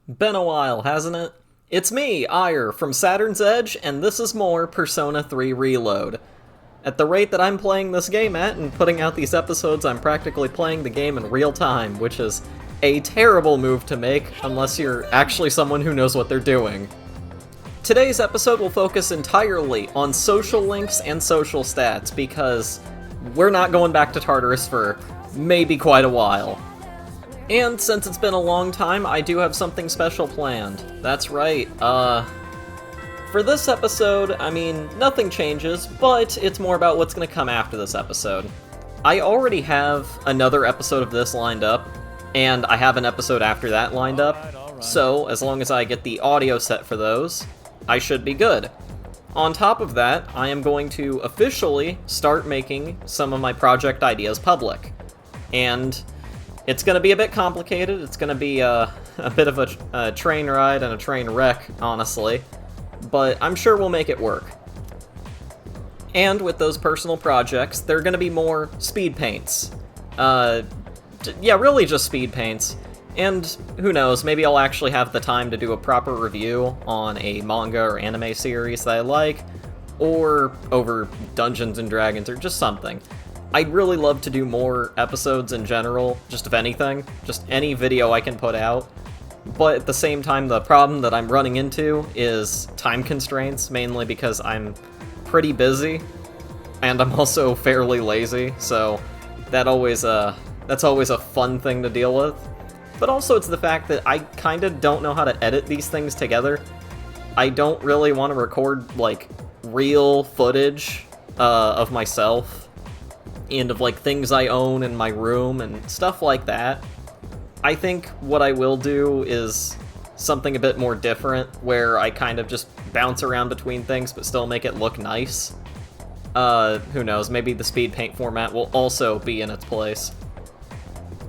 Been a while, hasn't it? It's me, Eire, from Saturn's Edge, and this is more Persona 3 Reload. At the rate that I'm playing this game at and putting out these episodes, I'm practically playing the game in real time, which is a terrible move to make unless you're actually someone who knows what they're doing. Today's episode will focus entirely on social links and social stats, because we're not going back to Tartarus for maybe quite a while. And since it's been a long time, I do have something special planned. That's right, for this episode, I mean, nothing changes, but it's more about what's gonna come after this episode. I already have another episode of this lined up, and I have an episode after that lined up, so as long as I get the audio set for those, I should be good. On top of that, I am going to officially start making some of my project ideas public. And it's going to be a bit complicated. It's going to be a bit of a train ride and a train wreck, honestly. But I'm sure we'll make it work. And with those personal projects, there are going to be more speed paints. Yeah, really just speed paints. And who knows, maybe I'll actually have the time to do a proper review on a manga or anime series that I like, or over Dungeons and Dragons, or just something. I'd really love to do more episodes in general, just of anything, just any video I can put out. But at the same time, the problem that I'm running into is time constraints, mainly because I'm pretty busy, and I'm also fairly lazy, so that's always a fun thing to deal with. But also it's the fact that I kind of don't know how to edit these things together. I don't really want to record, like, real footage of myself, and of, like, things I own in my room and stuff like that. I think what I will do is something a bit more different, where I kind of just bounce around between things but still make it look nice. Who knows, maybe the speed paint format will also be in its place.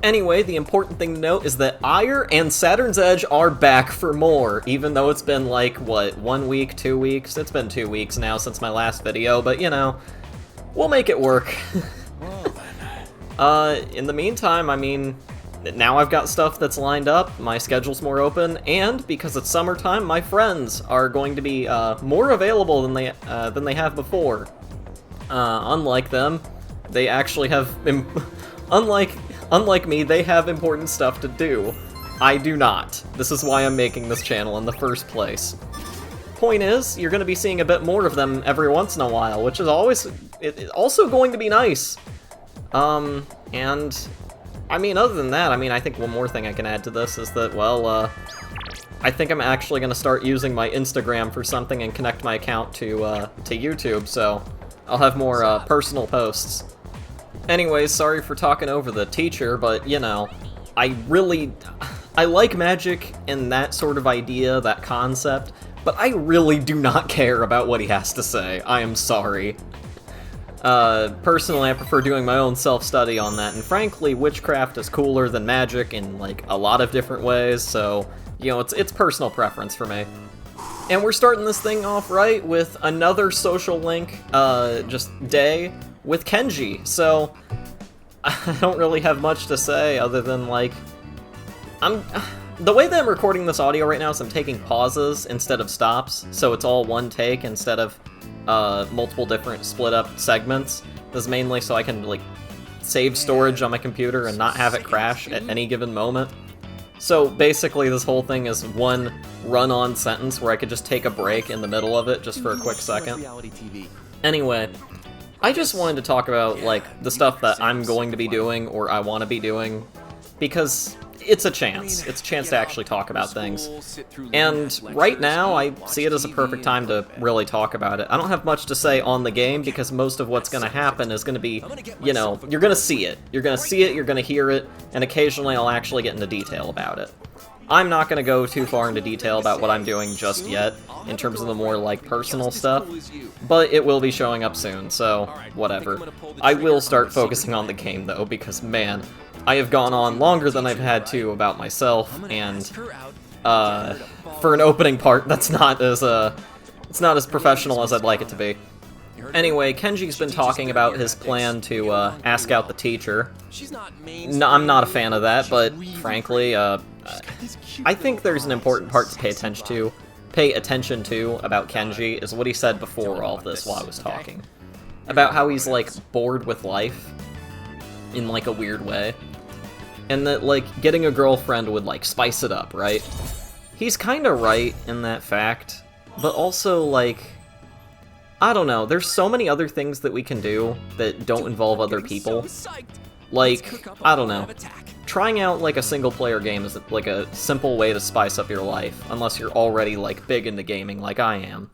Anyway, the important thing to note is that Eire and Saturn's Edge are back for more, even though it's been like, what, 1 week, 2 weeks? It's been 2 weeks now since my last video, but you know, we'll make it work. In the meantime, I mean, now I've got stuff that's lined up, my schedule's more open, and because it's summertime, my friends are going to be more available than they have before. Unlike them, they actually have, Unlike me, they have important stuff to do. I do not. This is why I'm making this channel in the first place. Point is, you're going to be seeing a bit more of them every once in a while, which is also going to be nice. And, I mean, other than that, I mean, I think one more thing I can add to this is that, well, I think I'm actually going to start using my Instagram for something and connect my account to YouTube, so I'll have more, personal posts. Anyways, sorry for talking over the teacher, but, you know, I like magic and that sort of idea, that concept, but I really do not care about what he has to say. I am sorry. Personally, I prefer doing my own self-study on that, and frankly, witchcraft is cooler than magic in, like, a lot of different ways, so, you know, it's personal preference for me. And we're starting this thing off right with another social link, just day, with Kenji, so I don't really have much to say other than, like, the way that I'm recording this audio right now is I'm taking pauses instead of stops, so it's all one take instead of multiple different split up segments. This is mainly so I can, like, save storage on my computer and not have it crash at any given moment. So basically this whole thing is one run-on sentence where I could just take a break in the middle of it just for a quick second. Anyway, I just wanted to talk about, like, the stuff that I'm going to be doing, or I want to be doing, because it's a chance. It's a chance to actually talk about things. And right now, I see it as a perfect time to really talk about it. I don't have much to say on the game, because most of what's going to happen is going to be, you know, you're going to see it. You're going to see it, you're going to hear it, and occasionally I'll actually get into detail about it. I'm not going to go too far into detail about what I'm doing just yet, in terms of the more, like, personal stuff, but it will be showing up soon, so whatever. I will start focusing on the game, though, because, man, I have gone on longer than I've had to about myself, and, for an opening part, that's not it's not as professional as I'd like it to be. Anyway, Kenji's been talking about his plan to ask out the teacher. No, I'm not a fan of that, but frankly, I think there's an important part to pay attention to about Kenji is what he said before all of this while I was talking. About how he's, like, bored with life in, like, a weird way. And that, like, getting a girlfriend would, like, spice it up, right? He's kinda right in that fact, but also, like, I don't know, there's so many other things that we can do that don't involve other people. Like, I don't know, trying out, like, a single-player game is, like, a simple way to spice up your life, unless you're already, like, big into gaming like I am.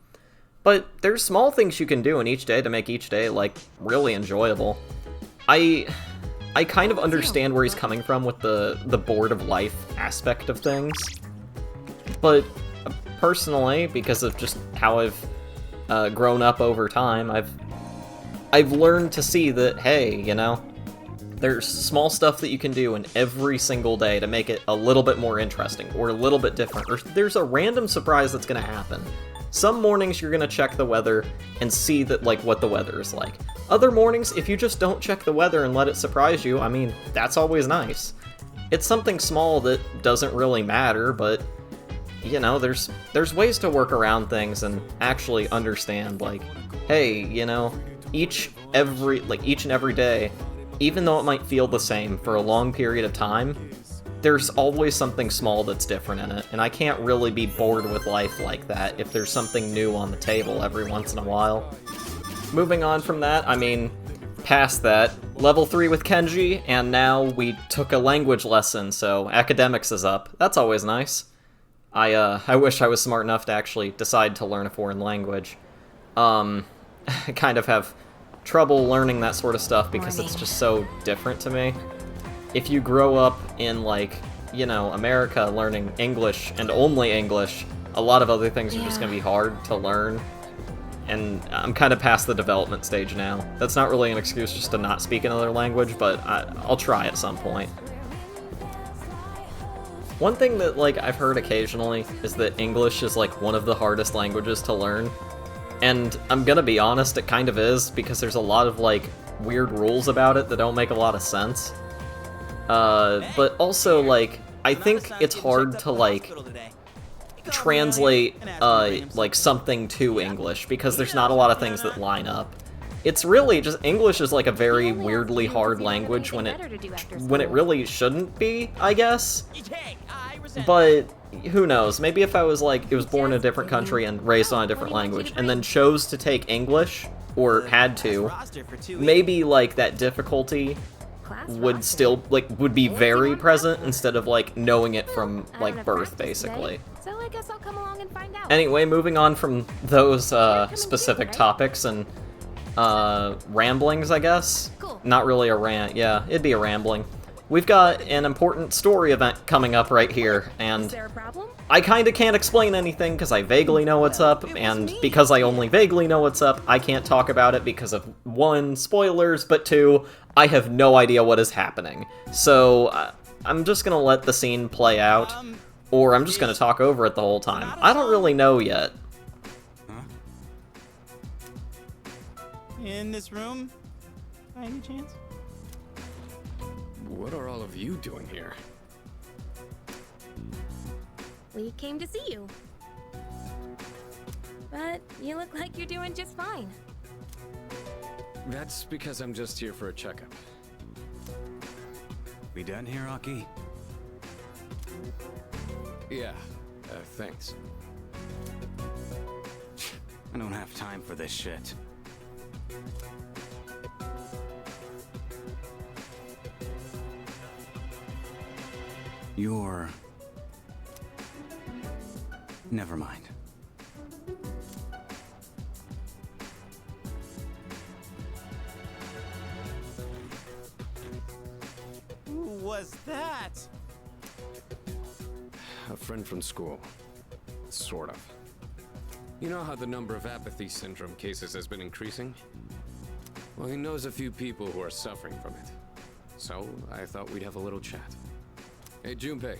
But there's small things you can do in each day to make each day, like, really enjoyable. I kind of understand where he's coming from with the bored of life aspect of things, but personally, because of just how I've grown up over time, I've learned to see that, hey, you know, there's small stuff that you can do in every single day to make it a little bit more interesting, or a little bit different, or there's a random surprise that's gonna happen. Some mornings you're gonna check the weather and see that, like, what the weather is like. Other mornings, if you just don't check the weather and let it surprise you, I mean, that's always nice. It's something small that doesn't really matter, but, you know, there's ways to work around things and actually understand, like, hey, you know, each and every day, even though it might feel the same for a long period of time, there's always something small that's different in it, and I can't really be bored with life like that if there's something new on the table every once in a while. Moving on from that, I mean, past that, level 3 with Kenji, and now we took a language lesson, so academics is up. That's always nice. I wish I was smart enough to actually decide to learn a foreign language. I kind of have trouble learning that sort of stuff because it's just so different to me. If you grow up in, like, you know, America learning English and only English, a lot of other things are just gonna be hard to learn. And I'm kind of past the development stage now. That's not really an excuse just to not speak another language, but I'll try at some point. One thing that, like, I've heard occasionally is that English is, like, one of the hardest languages to learn. And I'm gonna be honest, it kind of is, because there's a lot of, like, weird rules about it that don't make a lot of sense. But also, like, I think it's hard to, like, translate, like, something to English, because there's not a lot of things that line up. It's really just, English is, like, a very weirdly hard language when it really shouldn't be, I guess. But who knows, maybe if I was, like, it was born in a different country and raised on a different language, and then chose to take English, or had to, maybe, like, that difficulty would still, like, would be very present instead of, like, knowing it from, like, birth, basically. So I guess I'll come along and find out. Anyway, moving on from those, specific topics and, ramblings, I guess? Cool. Not really a rant, yeah, it'd be a rambling. We've got an important story event coming up right here, and Is there a problem? I kinda can't explain anything because I vaguely know what's up, and because I only vaguely know what's up, I can't talk about it because of, 1, spoilers, but 2, I have no idea what is happening. So, I'm just gonna let the scene play out, or I'm just gonna talk over it the whole time. I don't really know yet. Huh? In this room, by any chance? What are all of you doing here? We came to see you. But you look like you're doing just fine. That's because I'm just here for a checkup. We done here, Aki? Yeah, thanks. I don't have time for this shit. You're... Never mind. Who was that? A friend from school. Sort of. You know how the number of apathy syndrome cases has been increasing? Well, he knows a few people who are suffering from it. So, I thought we'd have a little chat. Hey, Junpei,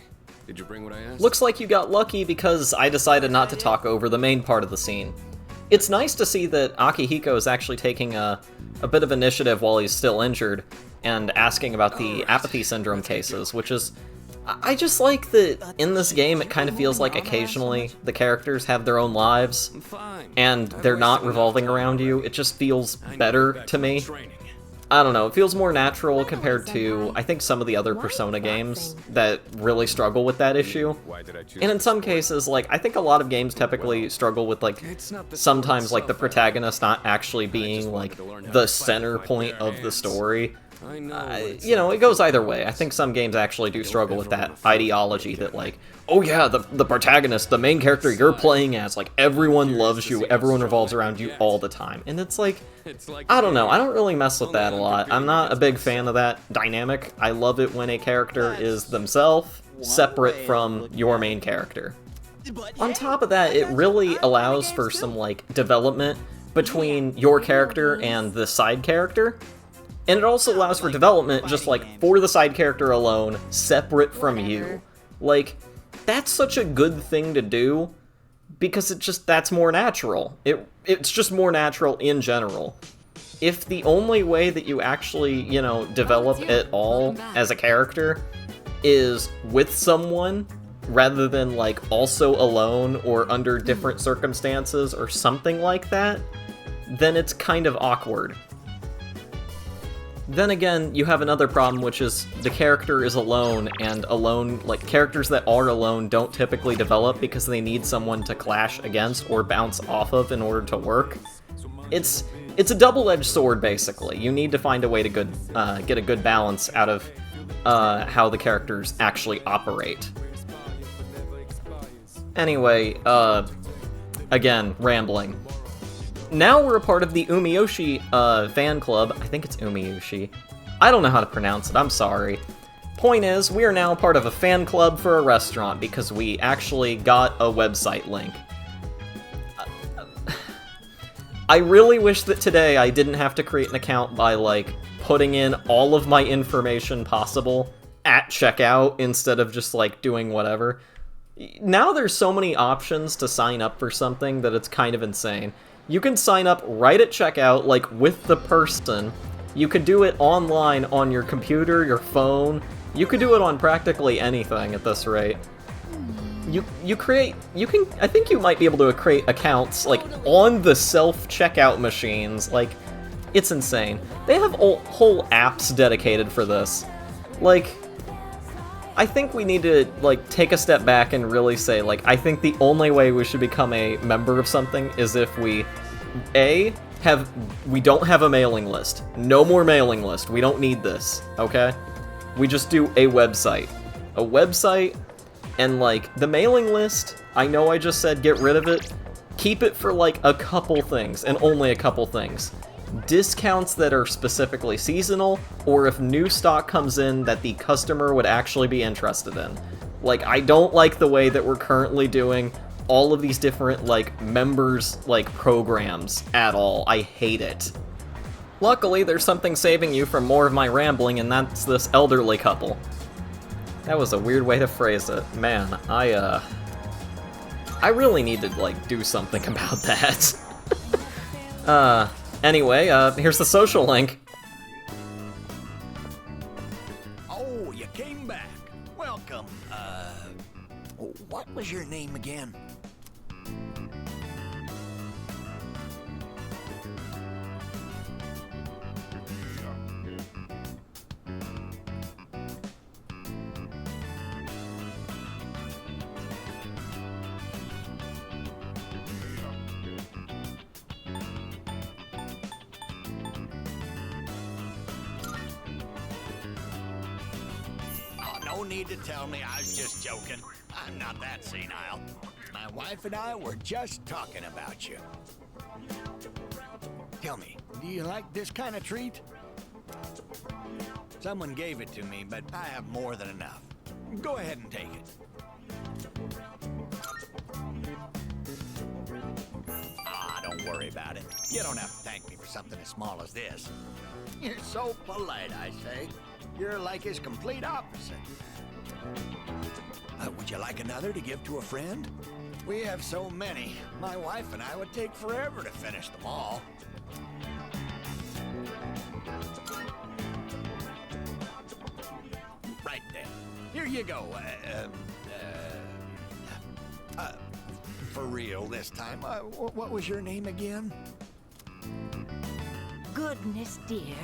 did you bring what I asked? Looks like you got lucky because I decided not to talk over the main part of the scene. It's nice to see that Akihiko is actually taking a bit of initiative while he's still injured and asking about the apathy syndrome cases, which is I just like that in this game it kind of feels like occasionally the characters have their own lives, Fine. and they're not revolving around you. It just feels better to me. I don't know, it feels more natural compared to, I think, some of the other Persona games that really struggle with that issue. Why did I choose And in this some sport? cases, like, I think a lot of games typically struggle with, like, It's not the sometimes, sport like, the itself, protagonist not actually just being, wanted like, to learn how the to fight center with my point bare of the hands. story. I know what it's You know, like it goes to either feel way. I think lost. some games actually do don't struggle with ever that wanna feel ideology like that, that. like, oh yeah, the protagonist, the main character you're playing as, like, everyone Curious loves to you, see how everyone strong revolves I around can you get. all the time. And it's like, It's like I don't know, a I don't really mess with Only that a I'm lot. I'm competing not a against big fan of myself. that dynamic. I love it when a character is That's themselves, one separate way of from looking your at main it. character. But On hey, top of that, I it got you. really I'm allows playing for games some, too. like, development between your character and the side character. And it also allows for Like development just, fighting like, games. for the side character alone, separate from you. Whatever. Like, that's such a good thing to do, because that's more natural. It's just more natural in general. If the only way that you actually, you know, develop it's you. at all Welcome back. as a character is with someone rather than, like, also alone or under different circumstances or something like that, then it's kind of awkward. Then again, you have another problem, which is the character is alone, and alone, like, characters that are alone don't typically develop because they need someone to clash against or bounce off of in order to work. It's a double-edged sword, basically. You need to find a way to get a good balance out of how the characters actually operate. Anyway, again, rambling. Now we're a part of the Umiyoshi fan club. I think it's Umiyoshi. I don't know how to pronounce it, I'm sorry. Point is, we are now part of a fan club for a restaurant because we actually got a website link. I really wish that today I didn't have to create an account by, like, putting in all of my information possible at checkout instead of just, like, doing whatever. Now there's so many options to sign up for something that it's kind of insane. You can sign up right at checkout, like, with the person. You could do it online on your computer, your phone. You could do it on practically anything at this rate. I think you might be able to create accounts, like, on the self-checkout machines. Like, it's insane. They have whole apps dedicated for this. Like, I think we need to, like, take a step back and really say, like, I think the only way we should become a member of something is if we, we don't have a mailing list. No more mailing list. We don't need this, okay? We just do a website. A website, and, like, the mailing list, I know I just said get rid of it. Keep it for, like, a couple things, and only a couple things. Discounts that are specifically seasonal, or if new stock comes in that the customer would actually be interested in. Like, I don't like the way that we're currently doing all of these different, like, members, like, programs at all. I hate it. Luckily, there's something saving you from more of my rambling, and that's this elderly couple. That was a weird way to phrase it. Man, I really need to, like, do something about that. Anyway, here's the social link. Oh, you came back. Welcome. What was your name again? Oh, no need to tell me. I was just joking. I'm not that senile. My wife and I were just talking about you. Tell me, do you like this kind of treat? Someone gave it to me, but I have more than enough. Go ahead and take it. Ah, don't worry about it. You don't have to thank me for something as small as this. You're so polite, I say. You're like his complete opposite. Would you like another to give to a friend? We have so many. My wife and I would take forever to finish them all. Right then. Here you go. For real this time. What was your name again? Goodness, dear.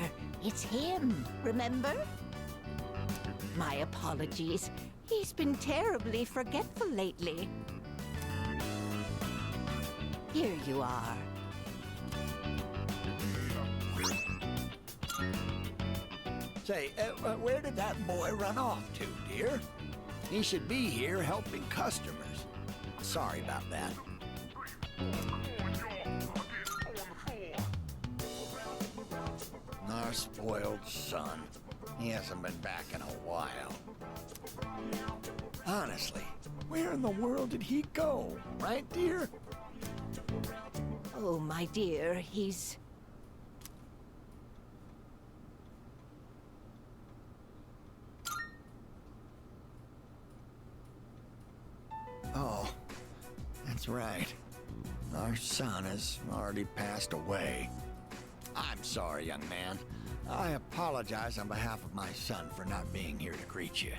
It's him, remember? My apologies. He's been terribly forgetful lately. Here you are. Say, where did that boy run off to, dear? He should be here helping customers. Sorry about that. Our spoiled son. He hasn't been back in a while. Honestly, where in the world did he go? Right, dear? Oh, my dear, he's... Oh, that's right. Our son has already passed away. I'm sorry, young man. I apologize on behalf of my son for not being here to greet you.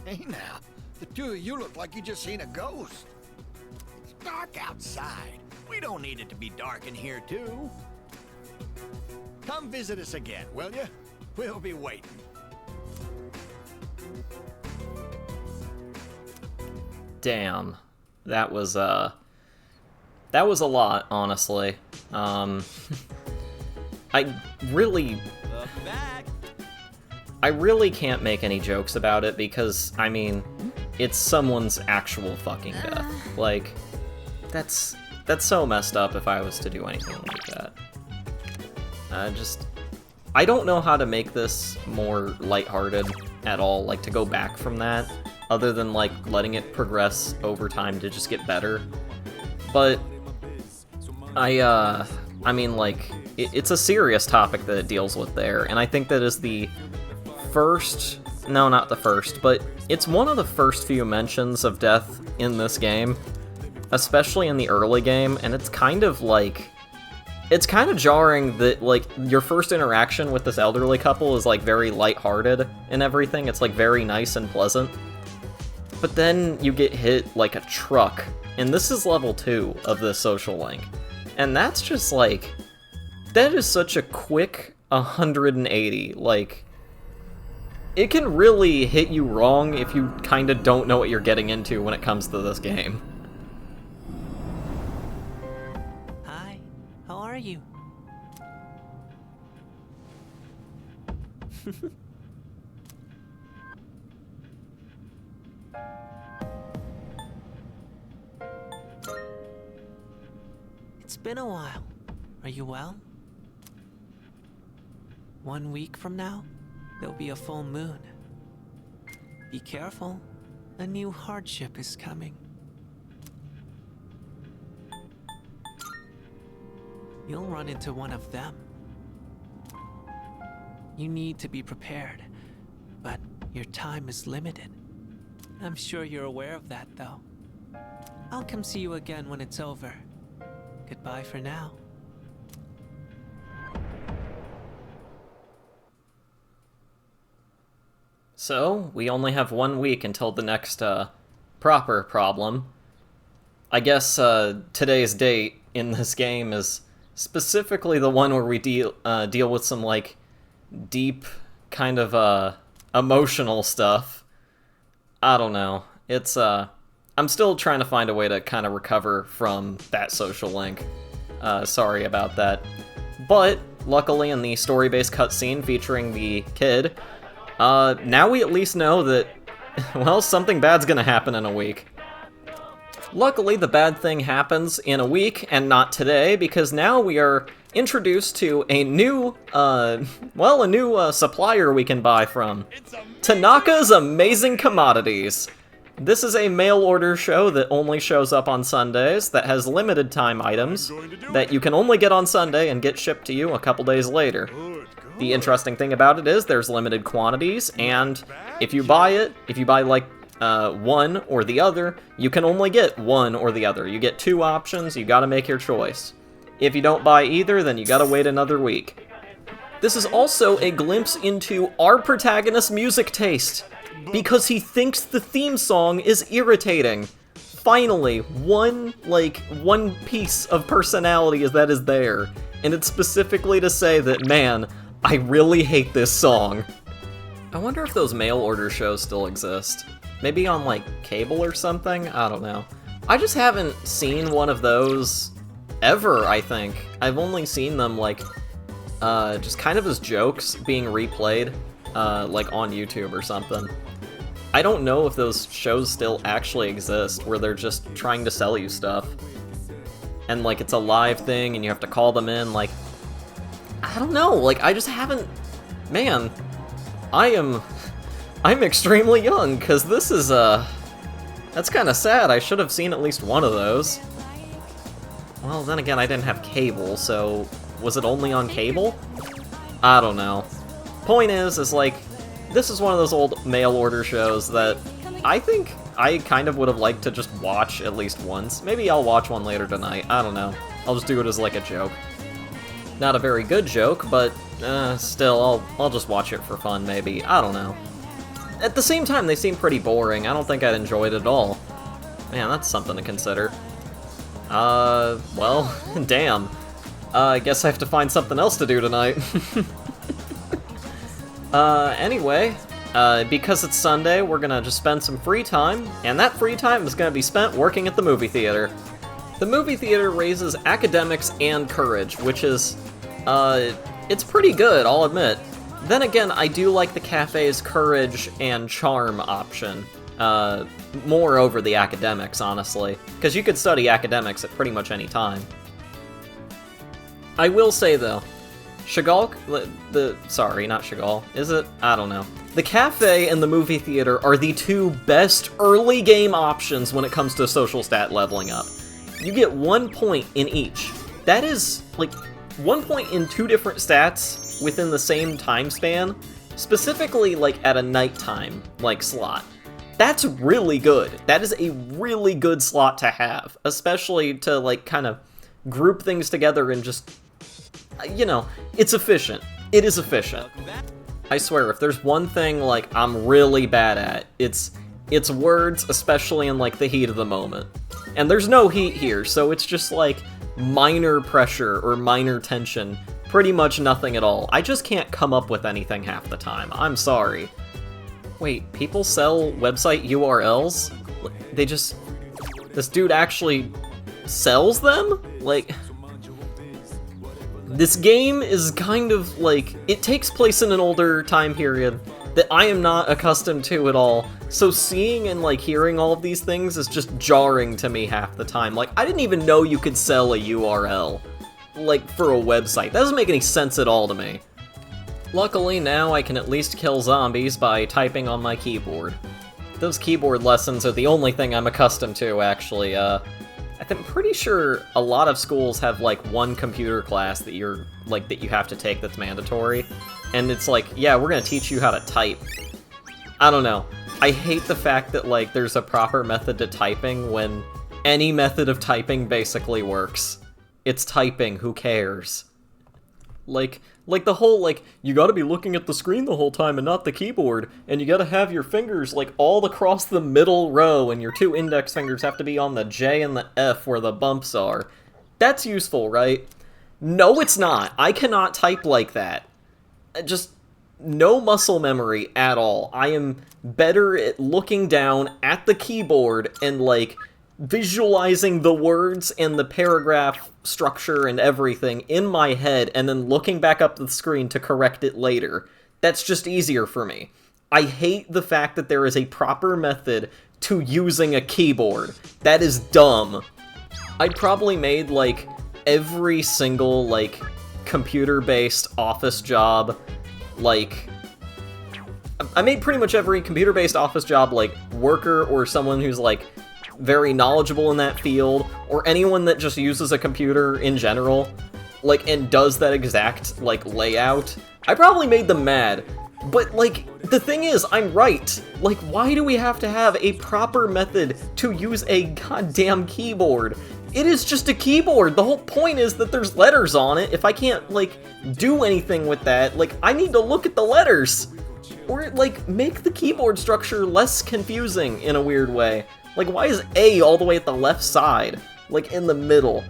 Hey now, the two of you look like you just seen a ghost. It's dark outside. We don't need it to be dark in here too. Come visit us again, will you? We'll be waiting. Damn. That was a lot, honestly. I really can't make any jokes about it because, I mean, it's someone's actual fucking death. Like, that's so messed up if I was to do anything like that. I don't know how to make this more lighthearted at all, like, to go back from that, other than, like, letting it progress over time to just get better. But, I mean, like, it's a serious topic that it deals with there, and I think that is the first, no, not the first, but it's one of the first few mentions of death in this game, especially in the early game, and it's kind of, like, it's kind of jarring that, like, your first interaction with this elderly couple is, like, very lighthearted and everything. It's, like, very nice and pleasant. But then you get hit like a truck, and this is level 2 of this social link. And that's just, like, that is such a quick 180. Like, it can really hit you wrong if you kind of don't know what you're getting into when it comes to this game. How are you? It's been a while. Are you well? 1 week from now, there'll be a full moon. Be careful. A new hardship is coming. You'll run into one of them. You need to be prepared, but your time is limited. I'm sure you're aware of that, though. I'll come see you again when it's over. Goodbye for now. So, we only have 1 week until the next, proper problem. I guess, today's date in this game is specifically the one where we deal with some, like, deep, kind of, emotional stuff. I don't know. It's, I'm still trying to find a way to kind of recover from that social link. Sorry about that. But, luckily in the story-based cutscene featuring the kid, now we at least know that, well, something bad's gonna happen in a week. Luckily, the bad thing happens in a week and not today, because now we are introduced to a new, supplier we can buy from. Tanaka's Amazing Commodities. This is a mail-order show that only shows up on Sundays, that has limited time items, that you can only get on Sunday and get shipped to you a couple days later. The interesting thing about it is there's limited quantities, and if you buy it, like, one or the other. You can only get one or the other. You get two options, you gotta make your choice. If you don't buy either, then you gotta wait another week. This is also a glimpse into our protagonist's music taste, because he thinks the theme song is irritating. Finally, one piece of personality that is there, and it's specifically to say that, man, I really hate this song. I wonder if those mail order shows still exist. Maybe on, like, cable or something? I don't know. I just haven't seen one of those ever, I think. I've only seen them, like, just kind of as jokes being replayed, like, on YouTube or something. I don't know if those shows still actually exist, where they're just trying to sell you stuff. And, like, it's a live thing, and you have to call them in, like... I don't know, like, I just haven't... Man, I'm extremely young, because this is, that's kind of sad. I should have seen at least one of those. Well, then again, I didn't have cable, so... Was it only on cable? I don't know. Point is like, this is one of those old mail order shows that I think I kind of would have liked to just watch at least once. Maybe I'll watch one later tonight, I don't know. I'll just do it as like a joke. Not a very good joke, but still, I'll just watch it for fun, maybe. I don't know. At the same time, they seem pretty boring. I don't think I'd enjoy it at all. Man, that's something to consider. Well, damn. I guess I have to find something else to do tonight. Anyway, because it's Sunday, we're gonna just spend some free time, and that free time is gonna be spent working at the movie theater. The movie theater raises academics and courage, which is, it's pretty good, I'll admit. Then again, I do like the cafe's courage and charm option, more over the academics, honestly, because you could study academics at pretty much any time. I will say, though, Chagall, sorry, not Chagall, is it? I don't know. The cafe and the movie theater are the two best early game options when it comes to social stat leveling up. You get 1 point in each. That is, like, 1 point in two different stats within the same time span, specifically, like, at a nighttime, like, slot. That's really good. That is a really good slot to have, especially to, like, kind of group things together and just... You know, it's efficient. It is efficient. I swear, if there's one thing, like, I'm really bad at, it's words, especially in, like, the heat of the moment. And there's no heat here, so it's just, like, minor pressure or minor tension. Pretty much nothing at all. I just can't come up with anything half the time. I'm sorry. Wait, people sell website URLs? They just... This dude actually sells them? Like... This game is kind of, like, it takes place in an older time period that I am not accustomed to at all, so seeing and, like, hearing all of these things is just jarring to me half the time. Like, I didn't even know you could sell a URL, like, for a website. That doesn't make any sense at all to me. Luckily, now I can at least kill zombies by typing on my keyboard. Those keyboard lessons are the only thing I'm accustomed to, actually. I'm pretty sure a lot of schools have, like, one computer class that you have to take that's mandatory. And it's like, yeah, we're gonna teach you how to type. I don't know. I hate the fact that, like, there's a proper method to typing when any method of typing basically works. It's typing, who cares? Like the whole, like, you gotta be looking at the screen the whole time and not the keyboard, and you gotta have your fingers, like, all across the middle row, and your two index fingers have to be on the J and the F where the bumps are. That's useful, right? No, it's not. I cannot type like that. Just no muscle memory at all. I am better at looking down at the keyboard and, like, visualizing the words and the paragraph structure and everything in my head and then looking back up the screen to correct it later. That's just easier for me. I hate the fact that there is a proper method to using a keyboard. That is dumb. I probably made, like, every single, like, computer-based office job, like... I made pretty much every computer-based office job, like, worker or someone who's, like, very knowledgeable in that field, or anyone that just uses a computer in general, like, and does that exact, like, layout. I probably made them mad. But, like, the thing is, I'm right. Like, why do we have to have a proper method to use a goddamn keyboard? It is just a keyboard. The whole point is that there's letters on it. If I can't, like, do anything with that, like, I need to look at the letters. Or, like, make the keyboard structure less confusing in a weird way. Like, why is A all the way at the left side? Like, in the middle?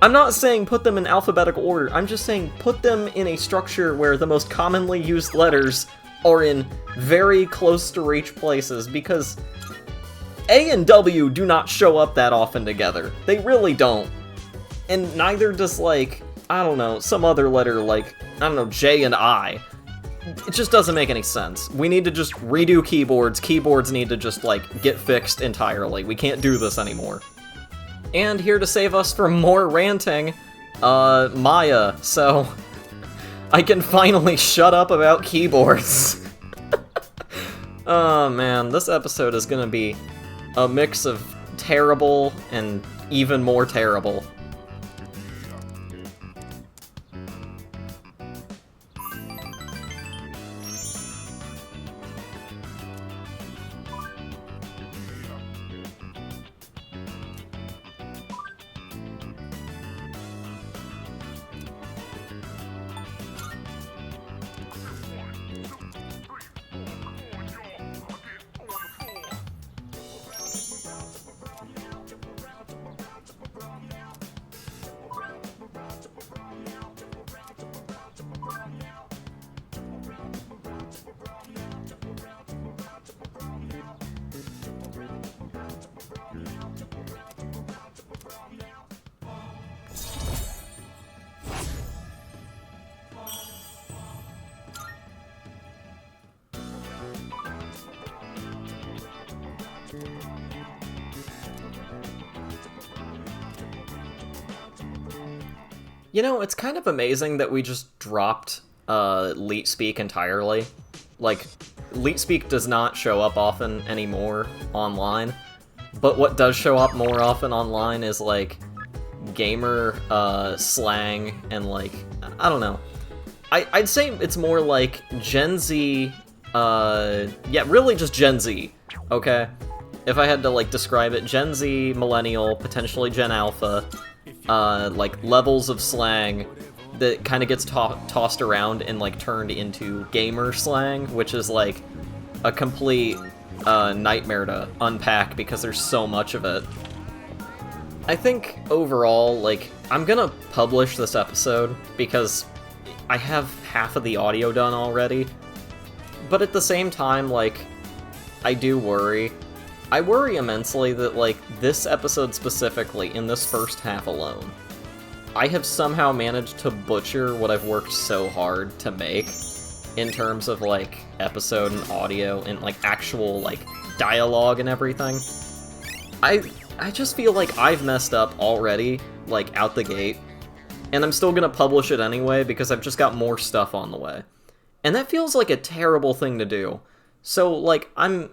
I'm not saying put them in alphabetical order, I'm just saying put them in a structure where the most commonly used letters are in very close to reach places, because A and W do not show up that often together. They really don't. And neither does, like, I don't know, some other letter like, I don't know, J and I. It just doesn't make any sense. We need to just redo keyboards. Keyboards need to just, like, get fixed entirely. We can't do this anymore. And here to save us from more ranting, Maya, so I can finally shut up about keyboards. Oh man, this episode is gonna be a mix of terrible and even more terrible. You know, it's kind of amazing that we just dropped Leet Speak entirely. Like, Leet Speak does not show up often anymore online, but what does show up more often online is, like, gamer slang and, like, I don't know. I'd say it's more like Gen Z, yeah, really just Gen Z, okay? If I had to, like, describe it, Gen Z, Millennial, potentially Gen Alpha, like, levels of slang that kind of gets tossed around and, like, turned into gamer slang, which is, like, a complete nightmare to unpack because there's so much of it. I think, overall, like, I'm gonna publish this episode because I have half of the audio done already, but at the same time, like, I do worry. I worry immensely that, like, this episode specifically, in this first half alone, I have somehow managed to butcher what I've worked so hard to make in terms of, like, episode and audio and, like, actual, like, dialogue and everything. I just feel like I've messed up already, like, out the gate, and I'm still gonna publish it anyway because I've just got more stuff on the way. And that feels like a terrible thing to do. So, like, I'm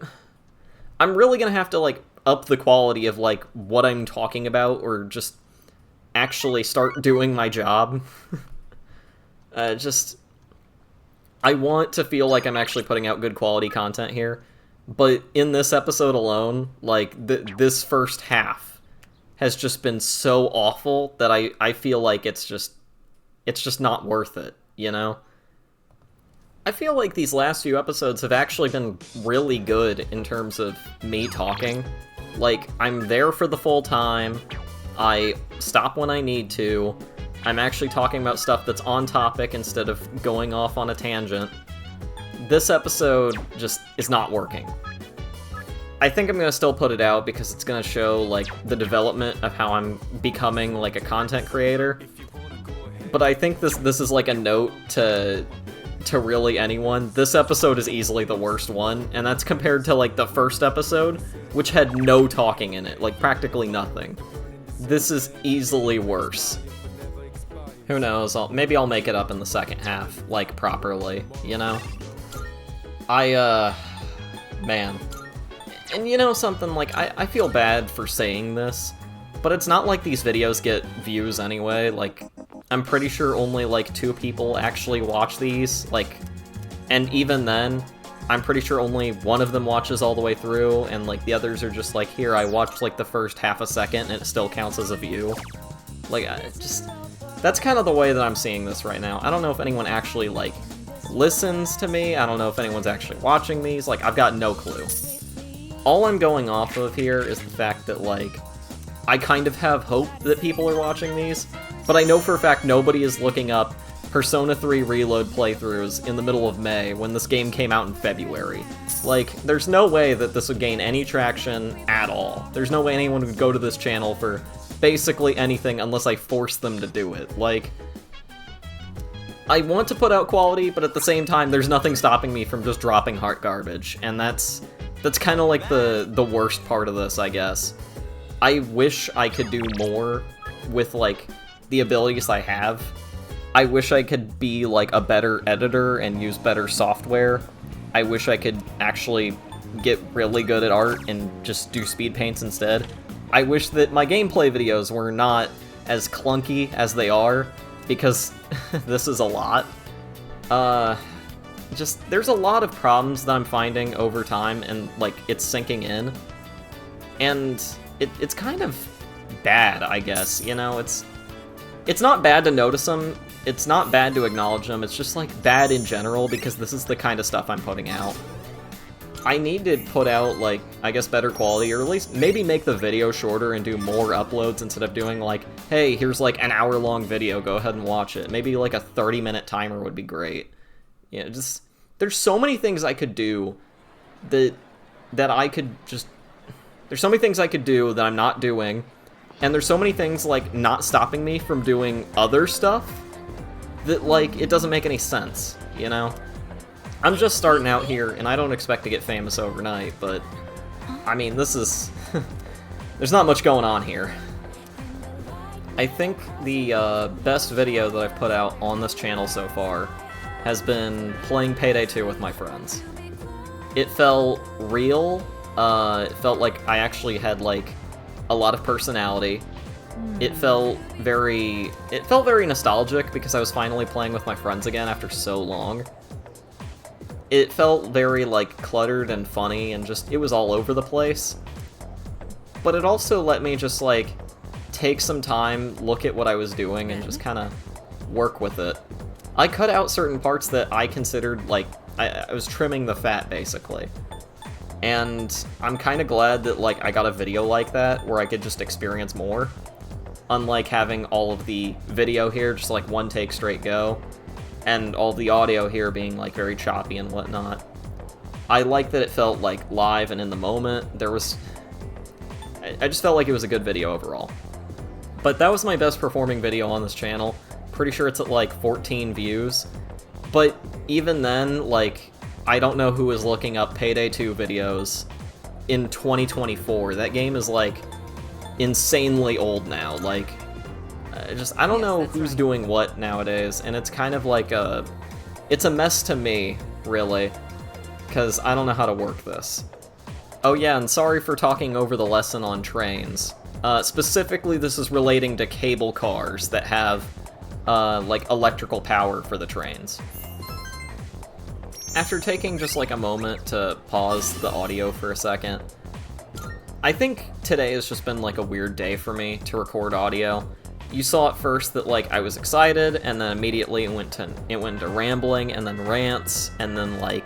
really gonna have to, like, up the quality of, like, what I'm talking about, or just actually start doing my job. I want to feel like I'm actually putting out good quality content here, but in this episode alone, like, this first half has just been so awful that I feel like it's just not worth it, you know? I feel like these last few episodes have actually been really good in terms of me talking. Like, I'm there for the full time, I stop when I need to, I'm actually talking about stuff that's on topic instead of going off on a tangent. This episode just is not working. I think I'm gonna still put it out because it's gonna show, like, the development of how I'm becoming, like, a content creator. But I think this is, like, a note to really anyone. This episode is easily the worst one, and that's compared to, like, the first episode, which had no talking in it, like, practically nothing. This is easily worse. Who knows, maybe I'll make it up in the second half, like, properly, you know? Man. And you know something, like, I feel bad for saying this, but it's not like these videos get views anyway. Like, I'm pretty sure only, like, 2 people actually watch these. Like, And even then, I'm pretty sure only one of them watches all the way through, and like the others are just like, here, I watched like the first half a second and it still counts as a view. Like, that's kind of the way that I'm seeing this right now. I don't know if anyone actually like listens to me, I don't know if anyone's actually watching these, like, I've got no clue. All I'm going off of here is the fact that, like, I kind of have hope that people are watching these, but I know for a fact nobody is looking up Persona 3 Reload playthroughs in the middle of May when this game came out in February. Like, there's no way that this would gain any traction at all. There's no way anyone would go to this channel for basically anything unless I force them to do it. Like, I want to put out quality, but at the same time, there's nothing stopping me from just dropping heart garbage, and that's kind of like the worst part of this, I guess. I wish I could do more with, like, the abilities I have. I wish I could be, like, a better editor and use better software. I wish I could actually get really good at art and just do speed paints instead. I wish that my gameplay videos were not as clunky as they are, because this is a lot. There's a lot of problems that I'm finding over time, and, like, it's sinking in. And it's kind of bad, I guess, you know? It's not bad to notice them, it's not bad to acknowledge them, it's just, like, bad in general, because this is the kind of stuff I'm putting out. I need to put out, like, I guess better quality, or at least maybe make the video shorter and do more uploads instead of doing, like, hey, here's, like, an hour-long video, go ahead and watch it. Maybe, like, a 30-minute timer would be great. Yeah, just, there's so many things I could do that I could just, there's so many things I could do that I'm not doing, and there's so many things, like, not stopping me from doing other stuff that, like, it doesn't make any sense, you know? I'm just starting out here, and I don't expect to get famous overnight, but, I mean, this is, there's not much going on here. I think the best video that I've put out on this channel so far has been playing Payday 2 with my friends. It felt real, it felt like I actually had, like, a lot of personality. It felt very nostalgic because I was finally playing with my friends again after so long. It felt very, like, cluttered and funny, and just, it was all over the place. But it also let me just, like, take some time, look at what I was doing, and just kind of work with it. I cut out certain parts that I considered, like, I was trimming the fat, basically. And I'm kind of glad that, like, I got a video like that, where I could just experience more. Unlike having all of the video here, just, like, one take straight go, and all the audio here being, like, very choppy and whatnot. I like that it felt, like, live and in the moment. There was... I just felt like it was a good video overall. But that was my best performing video on this channel. Pretty sure it's at, like, 14 views. But even then, like, I don't know who is looking up Payday 2 videos in 2024. That game is, like, insanely old now. Like, I don't know who's doing what nowadays, and it's kind of like it's a mess to me, really, because I don't know how to work this. Oh yeah, and sorry for talking over the lesson on trains. Specifically, this is relating to cable cars that have, like, electrical power for the trains. After taking just, like, a moment to pause the audio for a second, I think today has just been, like, a weird day for me to record audio. You saw at first that, like, I was excited, and then immediately it went into rambling, and then rants, and then, like,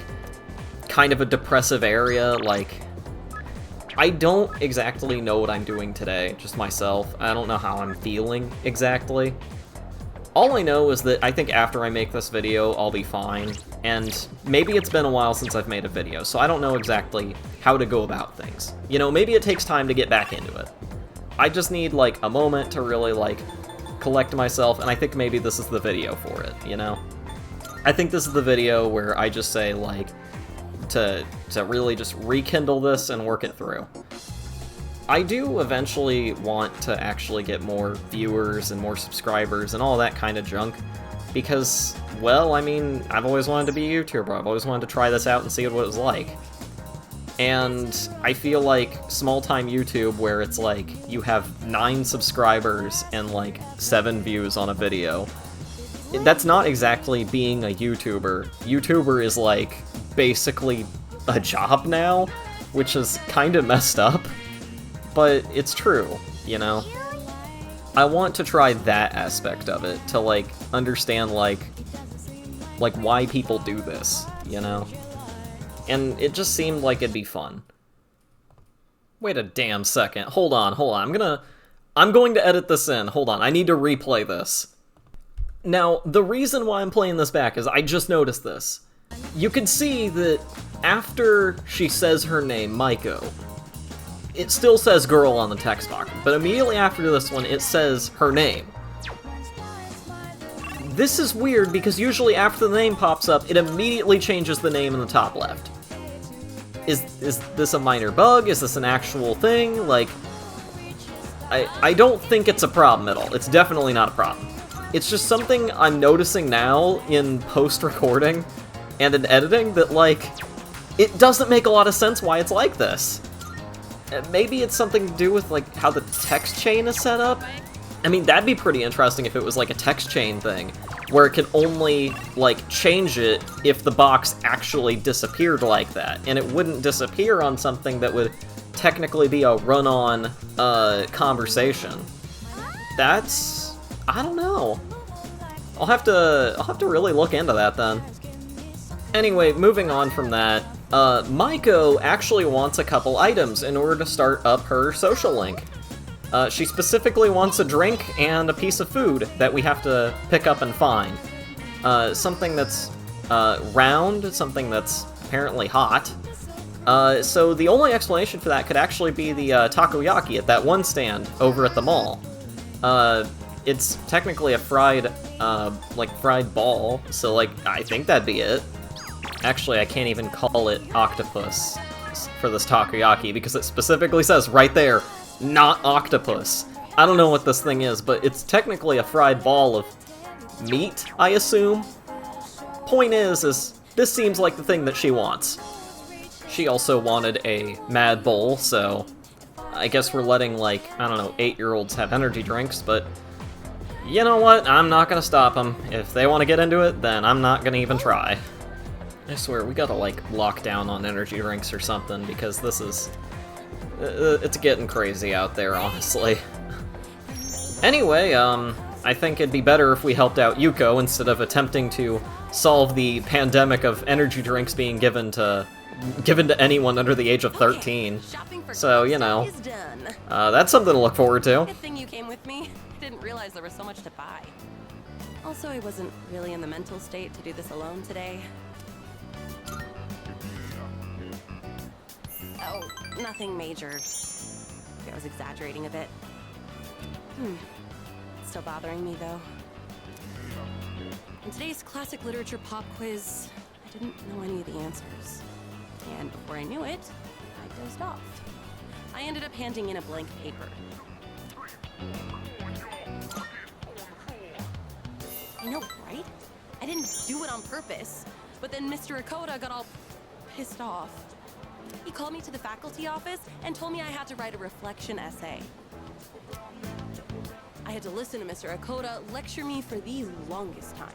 kind of a depressive area. Like, I don't exactly know what I'm doing today, just myself. I don't know how I'm feeling exactly. All I know is that I think after I make this video, I'll be fine, and maybe it's been a while since I've made a video, so I don't know exactly how to go about things. You know, maybe it takes time to get back into it. I just need, like, a moment to really, like, collect myself, and I think maybe this is the video for it, you know? I think this is the video where I just say, like, to really just rekindle this and work it through. I do eventually want to actually get more viewers and more subscribers and all that kind of junk, because, well, I mean, I've always wanted to be a YouTuber, I've always wanted to try this out and see what it was like. And I feel like small-time YouTube, where it's like, you have 9 subscribers and, like, 7 views on a video, that's not exactly being a YouTuber. YouTuber is, like, basically a job now, which is kind of messed up, but it's true, you know? I want to try that aspect of it, to, like, understand, like, why people do this, you know? And it just seemed like it'd be fun. Wait a damn second. Hold on. I'm going to edit this in. Hold on. I need to replay this. Now, the reason why I'm playing this back is I just noticed this. You can see that after she says her name, Maiko, it still says girl on the text box, but immediately after this one, it says her name. This is weird because usually after the name pops up, it immediately changes the name in the top left. Is this a minor bug? Is this an actual thing? Like, I don't think it's a problem at all. It's definitely not a problem. It's just something I'm noticing now in post-recording and in editing that, like, it doesn't make a lot of sense why it's like this. Maybe it's something to do with, like, how the text chain is set up? I mean, that'd be pretty interesting if it was, like, a text chain thing, where it could only, like, change it if the box actually disappeared like that, and it wouldn't disappear on something that would technically be a run-on, conversation. That's... I don't know. I'll have to really look into that then. Anyway, moving on from that, Maiko actually wants a couple items in order to start up her social link. She specifically wants a drink and a piece of food that we have to pick up and find. Something that's round, something that's apparently hot. So the only explanation for that could actually be the takoyaki at that one stand over at the mall. It's technically a fried ball, so, like, I think that'd be it. Actually, I can't even call it octopus for this takoyaki because it specifically says right there, not octopus. I don't know what this thing is, but it's technically a fried ball of meat, I assume. Point is this seems like the thing that she wants. She also wanted a Mad Bowl, so I guess we're letting, like, I don't know, 8-year-olds have energy drinks, but you know what? I'm not gonna stop them. If they want to get into it, then I'm not gonna even try. I swear, we gotta, like, lock down on energy drinks or something, because this is... it's getting crazy out there, honestly. Anyway, I think it'd be better if we helped out Yuko instead of attempting to solve the pandemic of energy drinks being given to anyone under the age of 13. So, you know, that's something to look forward to. Good thing you came with me. I didn't realize there was so much to buy. Also, I wasn't really in the mental state to do this alone today. Oh, nothing major. I was exaggerating a bit. Still bothering me, though. In today's classic literature pop quiz, I didn't know any of the answers. And before I knew it, I dozed off. I ended up handing in a blank paper. I know, right? I didn't do it on purpose, but then Mr. Akoda got all pissed off. He called me to the faculty office and told me I had to write a reflection essay. I had to listen to Mr. Akoda lecture me for the longest time.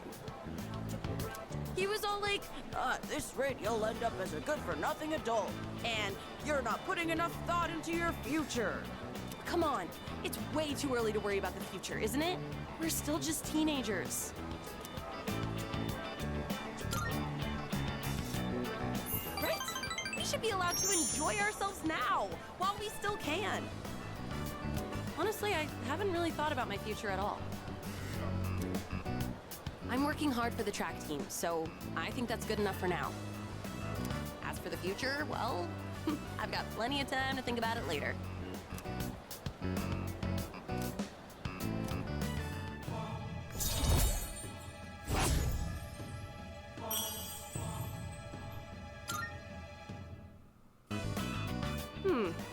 He was all like, at this rate you'll end up as a good-for-nothing adult, and you're not putting enough thought into your future. Come on, it's way too early to worry about the future, isn't it? We're still just teenagers. Right? We should be allowed to enjoy ourselves now, while we still can. Honestly, I haven't really thought about my future at all. I'm working hard for the track team, so I think that's good enough for now. As for the future, well, I've got plenty of time to think about it later.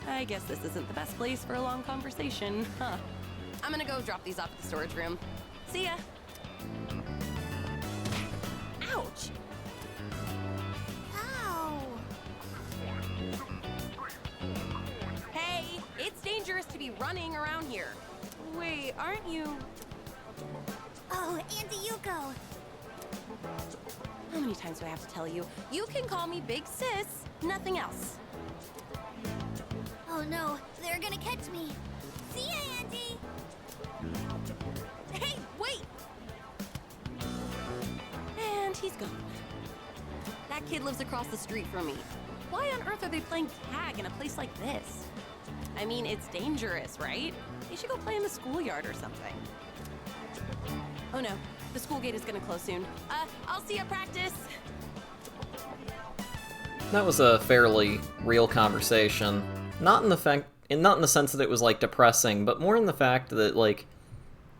I guess this isn't the best place for a long conversation, huh? I'm gonna go drop these off at the storage room. See ya! Ouch! Ow! Hey, it's dangerous to be running around here. Wait, aren't you... Oh, Auntie Yuko. How many times do I have to tell you? You can call me Big Sis, nothing else. Oh no, they're gonna catch me. See ya, Auntie. Hey, wait! And he's gone. That kid lives across the street from me. Why on earth are they playing tag in a place like this? I mean, it's dangerous, right? They should go play in the schoolyard or something. Oh no, the school gate is gonna close soon. I'll see you at practice. That was a fairly real conversation. Not in the sense that it was like depressing, but more in the fact that like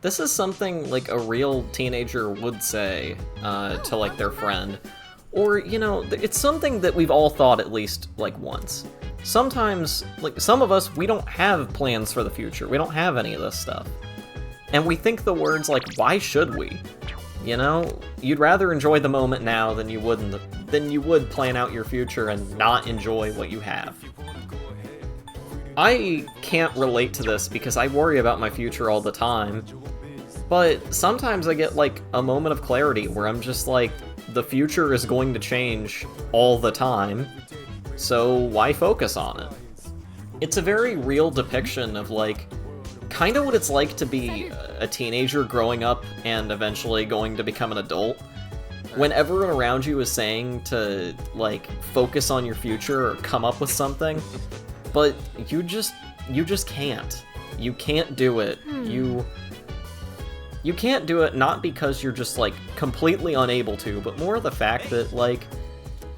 this is something like a real teenager would say to like their friend. Or, you know, it's something that we've all thought at least like once. Sometimes, like some of us, we don't have plans for the future. We don't have any of this stuff. And we think the words like, why should we? You know, you'd rather enjoy the moment now than you would plan out your future and not enjoy what you have. I can't relate to this because I worry about my future all the time, but sometimes I get like a moment of clarity where I'm just like, the future is going to change all the time, so why focus on it? It's a very real depiction of like, kind of what it's like to be a teenager growing up and eventually going to become an adult. When everyone around you is saying to like focus on your future or come up with something, but you just can't. You can't do it. You can't do it not because you're just like completely unable to, but more the fact that like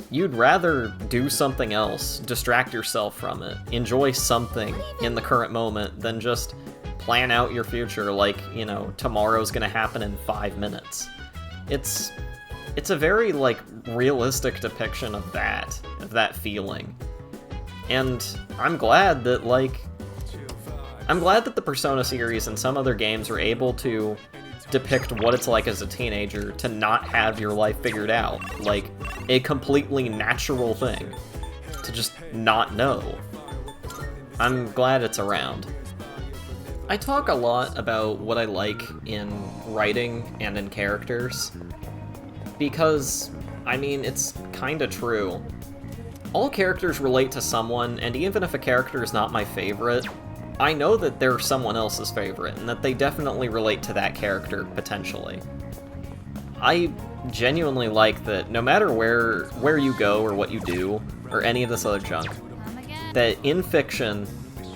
you'd rather do something else, distract yourself from it, enjoy something in the current moment than just plan out your future like, you know, tomorrow's gonna happen in 5 minutes. It's a very like realistic depiction of that feeling. And I'm glad that the Persona series and some other games are able to depict what it's like as a teenager to not have your life figured out, like a completely natural thing, to just not know. I'm glad it's around. I talk a lot about what I like in writing and in characters, because, I mean, it's kinda true. All characters relate to someone, and even if a character is not my favorite, I know that they're someone else's favorite, and that they definitely relate to that character, potentially. I genuinely like that no matter where you go or what you do, or any of this other junk, that in fiction,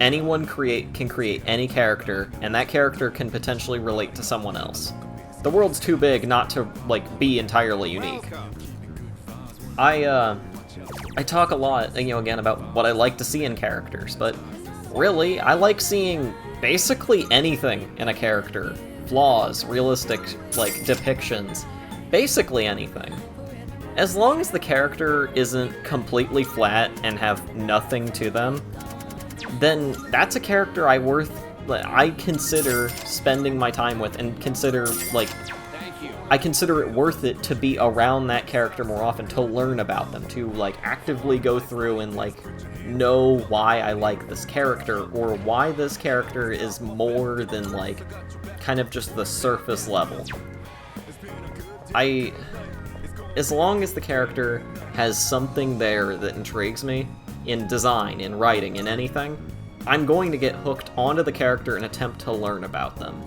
anyone can create any character, and that character can potentially relate to someone else. The world's too big not to, like, be entirely unique. I talk a lot, you know, again, about what I like to see in characters, but really, I like seeing basically anything in a character. Flaws, realistic, like, depictions. Basically anything. As long as the character isn't completely flat and have nothing to them, then that's a character I consider spending my time with and consider, like, I consider it worth it to be around that character more often, to learn about them, to, like, actively go through and, like, know why I like this character, or why this character is more than, like, kind of just the surface level. As long as the character has something there that intrigues me, in design, in writing, in anything, I'm going to get hooked onto the character and attempt to learn about them.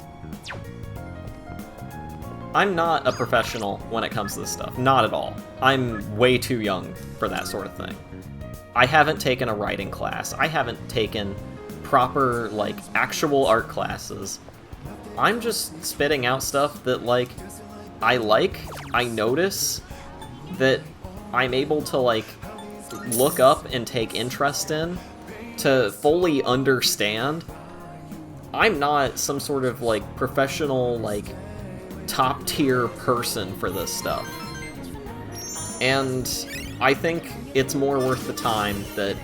I'm not a professional when it comes to this stuff, not at all. I'm way too young for that sort of thing. I haven't taken a writing class, I haven't taken proper, like, actual art classes. I'm just spitting out stuff that, like, I notice, that I'm able to, like, look up and take interest in, to fully understand. I'm not some sort of, like, professional, like, top-tier person for this stuff. And I think it's more worth the time that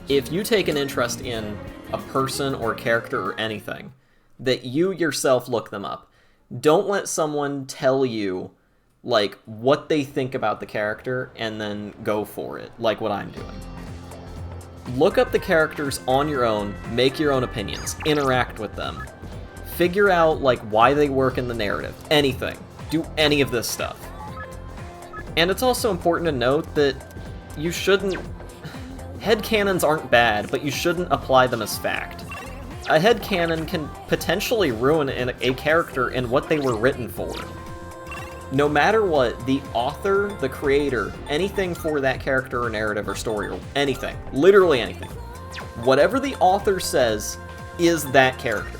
if you take an interest in a person or character or anything, that you yourself look them up. Don't let someone tell you, like, what they think about the character and then go for it, like what I'm doing. Look up the characters on your own, make your own opinions, interact with them. Figure out, like, why they work in the narrative. Anything. Do any of this stuff. And it's also important to note that you shouldn't... Headcanons aren't bad, but you shouldn't apply them as fact. A headcanon can potentially ruin a character and what they were written for. No matter what, the author, the creator, anything for that character or narrative or story or anything, literally anything, whatever the author says is that character.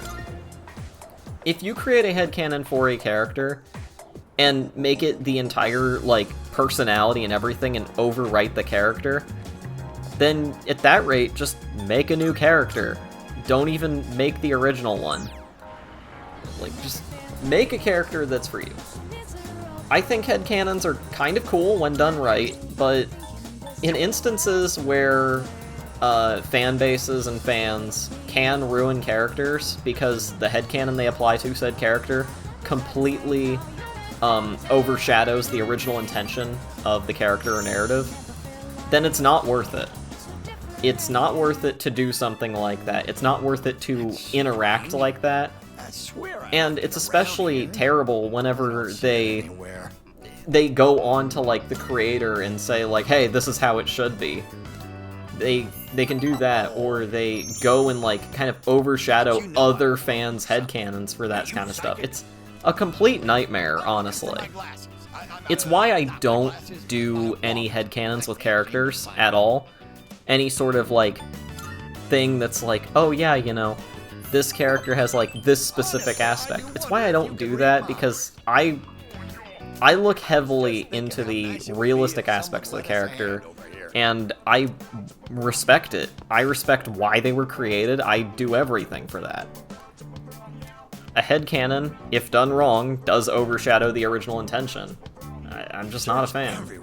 If you create a headcanon for a character and make it the entire, like, personality and everything and overwrite the character, then at that rate, just make a new character. Don't even make the original one. Like, just make a character that's for you. I think headcanons are kind of cool when done right, but in instances where fan bases and fans can ruin characters because the headcanon they apply to said character completely overshadows the original intention of the character or narrative, then it's not worth it. It's not worth it to do something like that. It's not worth it to interact like that. And it's especially terrible whenever they go on to, like, the creator and say, like, hey, this is how it should be. They can do that, or they go and, like, kind of overshadow other fans' headcanons for that kind of stuff. It's a complete nightmare, honestly. It's why I don't do any headcanons with characters at all. Any sort of, like, thing that's like, oh yeah, you know, this character has, like, this specific aspect. It's why I don't do that, because I look heavily into the realistic aspects of the character, and I respect it. I respect why they were created. I do everything for that. A headcanon, if done wrong, does overshadow the original intention. I'm just not a fan.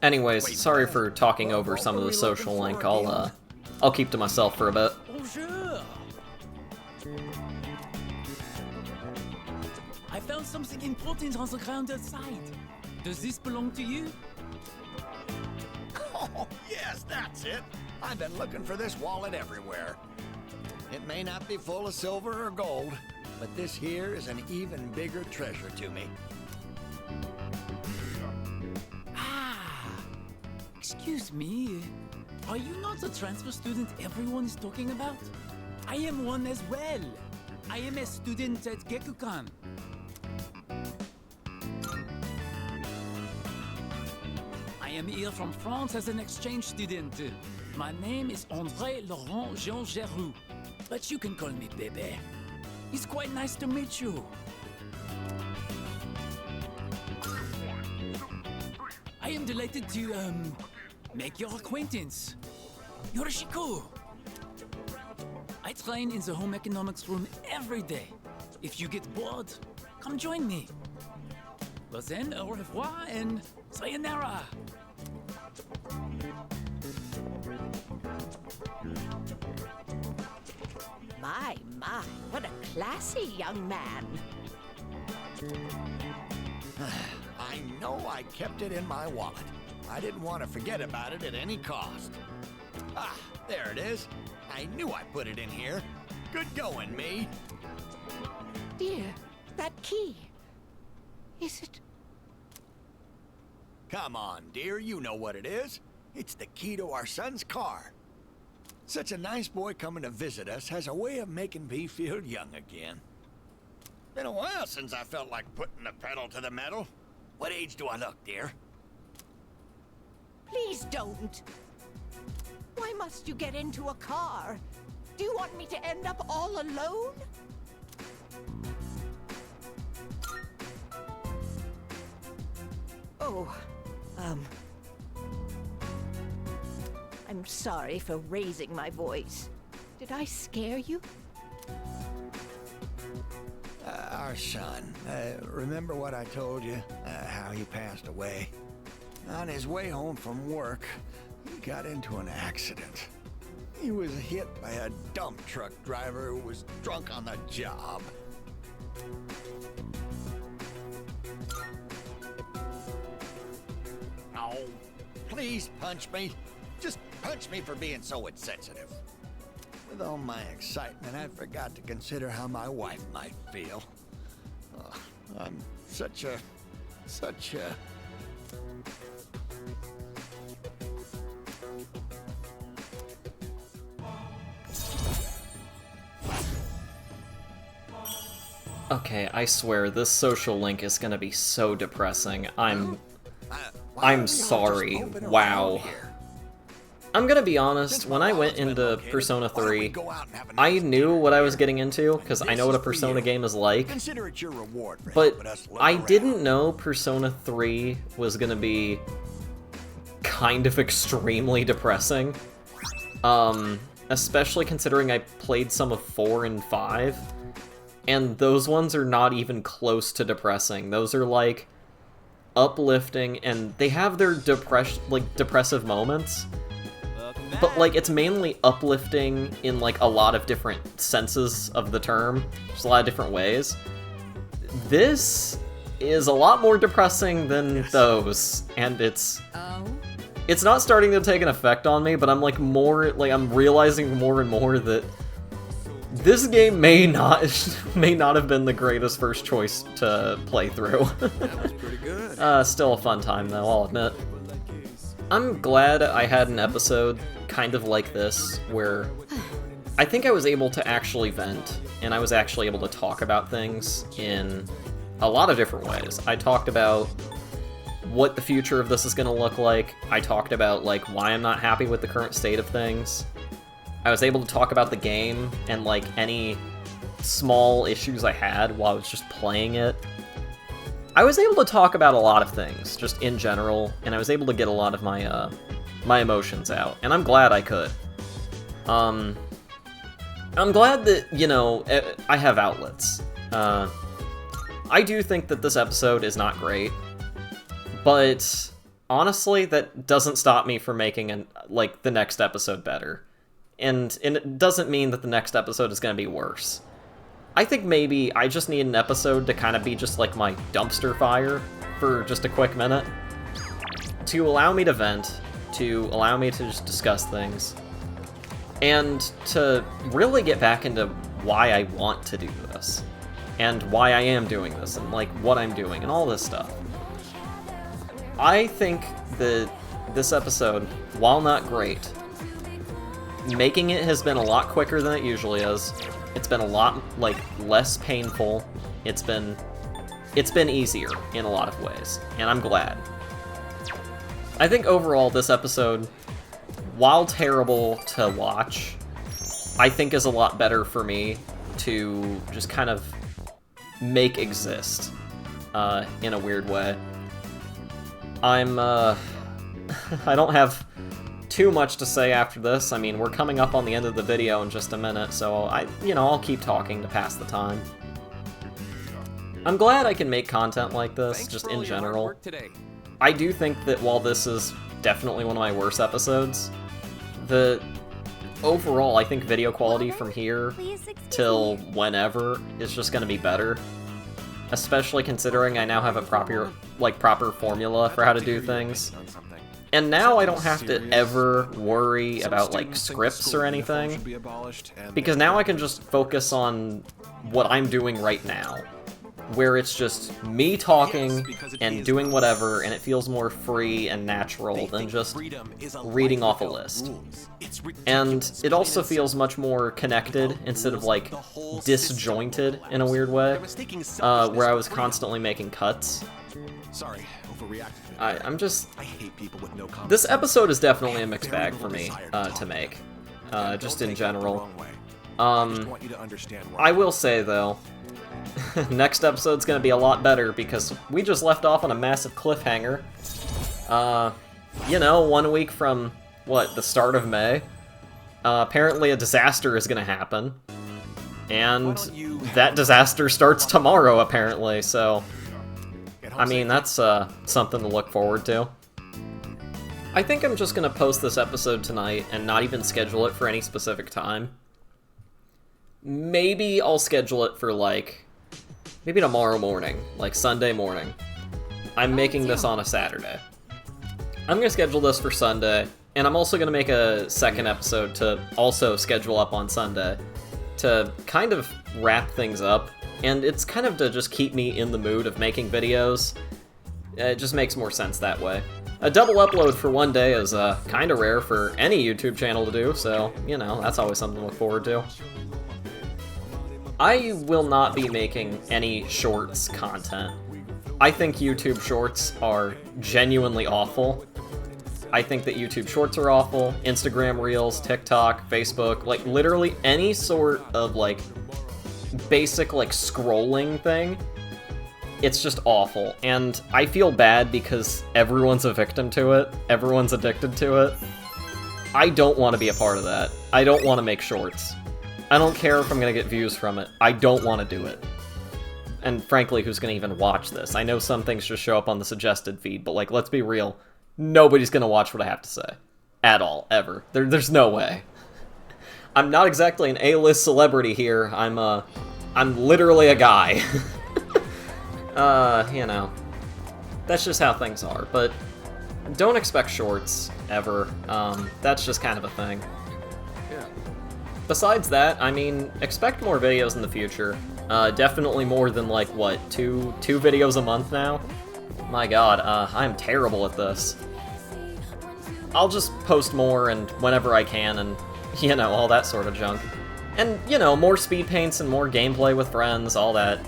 Anyways, sorry for talking over some of the social link. I'll keep to myself for a bit. Bonjour. I found something important on the ground outside. Does this belong to you? Oh, yes, that's it. I've been looking for this wallet everywhere. It may not be full of silver or gold, but this here is an even bigger treasure to me. Excuse me, are you not the transfer student everyone is talking about? I am one as well. I am a student at Gekukan. I am here from France as an exchange student. My name is André Laurent Jean Geroux, but you can call me Bébé. It's quite nice to meet you. I am delighted to, make your acquaintance. Yorishiko! I train in the home economics room every day. If you get bored, come join me. Well then, au revoir and sayonara! My, what a classy young man. I know I kept it in my wallet. I didn't want to forget about it at any cost. Ah, there it is. I knew I put it in here. Good going, me. Dear, that key. Is it? Come on, dear, you know what it is. It's the key to our son's car. Such a nice boy coming to visit us has a way of making me feel young again. Been a while since I felt like putting the pedal to the metal. What age do I look, dear? Please don't. Why must you get into a car? Do you want me to end up all alone? Oh, I'm sorry for raising my voice. Did I scare you? Our son. Remember what I told you? How he passed away? On his way home from work, he got into an accident. He was hit by a dump truck driver who was drunk on the job. Oh, please punch me. Just punch me for being so insensitive. With all my excitement, I forgot to consider how my wife might feel. I'm such a... Okay, I swear, this social link is gonna be so depressing. I'm sorry. Wow. I'm gonna be honest, when I went into Persona 3, I knew what I was getting into, because I know what a Persona game is like, but I didn't know Persona 3 was gonna be kind of extremely depressing. Especially considering I played some of 4 and 5, and those ones are not even close to depressing. Those are, like, uplifting, and they have their depressive moments, but, like, it's mainly uplifting in, like, a lot of different senses of the term. There's a lot of different ways. This is a lot more depressing than those, and it's not starting to take an effect on me, but I'm, like, I'm realizing more and more that this game may not have been the greatest first choice to play through. That was pretty good. Still a fun time, though, I'll admit. I'm glad I had an episode kind of like this, where I think I was able to actually vent, and I was actually able to talk about things in a lot of different ways. I talked about what the future of this is going to look like. I talked about, like, why I'm not happy with the current state of things. I was able to talk about the game and, like, any small issues I had while I was just playing it. I was able to talk about a lot of things, just in general, and I was able to get a lot of my, my emotions out, and I'm glad I could. I'm glad that, you know, I have outlets. I do think that this episode is not great, but honestly, that doesn't stop me from making, the next episode better. And it doesn't mean that the next episode is going to be worse. I think maybe I just need an episode to kind of be just like my dumpster fire for just a quick minute, to allow me to vent, to allow me to just discuss things, and to really get back into why I want to do this, and why I am doing this, and, like, what I'm doing, and all this stuff. I think that this episode, while not great, making it has been a lot quicker than it usually is. It's been a lot, less painful. It's been easier in a lot of ways, and I'm glad. I think overall this episode, while terrible to watch, I think is a lot better for me to just kind of make exist, in a weird way. I don't have too much to say after this. I mean, we're coming up on the end of the video in just a minute, so I'll keep talking to pass the time. I'm glad I can make content like this, just in general. I do think that while this is definitely one of my worst episodes, overall, I think video quality from here till whenever is just gonna be better. Especially considering I now have a proper formula for how to do things. And now I don't have to ever worry about, scripts or anything, because now I can just focus on what I'm doing right now, where it's just me talking and doing whatever, and it feels more free and natural than just reading off a list. And it also feels much more connected instead of, disjointed in a weird way, where I was constantly making cuts. Sorry, overreacted. I hate people with no common this episode is definitely a mixed bag for me to make, just in general. I will say, though, next episode's gonna be a lot better because we just left off on a massive cliffhanger. 1 week from, the start of May? Apparently a disaster is gonna happen. And that disaster starts tomorrow, apparently, so... I mean, that's something to look forward to. I think I'm just gonna post this episode tonight and not even schedule it for any specific time. Maybe I'll schedule it for, maybe tomorrow morning, Sunday morning. I'm making this on a Saturday. I'm gonna schedule this for Sunday, And I'm also going to make a second episode to also schedule up on Sunday to kind of wrap things up. And it's kind of to just keep me in the mood of making videos. It just makes more sense that way. A double upload for one day is kind of rare for any YouTube channel to do, so, you know, that's always something to look forward to. I will not be making any shorts content. I think YouTube shorts are genuinely awful. I think that YouTube shorts are awful, Instagram Reels, TikTok, Facebook, like literally any sort of like basic like scrolling thing, it's just awful. And I feel bad because everyone's a victim to it, everyone's addicted to it. I don't want to be a part of that. I don't want to make shorts. I don't care if I'm gonna get views from it. I don't want to do it. And frankly, who's gonna even watch this? I know some things just show up on the suggested feed, but like, let's be real. Nobody's gonna watch what I have to say. At all. Ever. There's no way. I'm not exactly an A-list celebrity here. I'm literally a guy. You know. That's just how things are, but don't expect shorts, ever. That's just kind of a thing. Besides that, I mean, expect more videos in the future. Definitely more than, like, what, two videos a month now? My god, I'm terrible at this. I'll just post more and whenever I can and, you know, all that sort of junk. And, you know, more speed paints and more gameplay with friends, all that.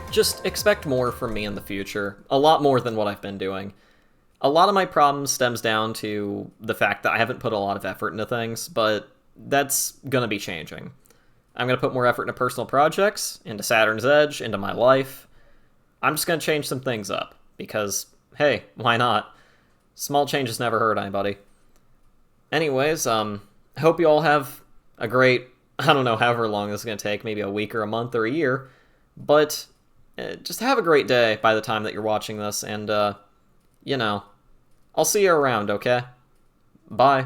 Just expect more from me in the future. A lot more than what I've been doing. A lot of my problems stems down to the fact that I haven't put a lot of effort into things, but that's gonna be changing. I'm gonna put more effort into personal projects, into Saturn's Edge, into my life. I'm just gonna change some things up, because, hey, why not? Small changes never hurt anybody. Anyways, I hope you all have a great, I don't know, however long this is gonna take, maybe a week or a month or a year, but just have a great day by the time that you're watching this, and, you know, I'll see you around, okay? Bye.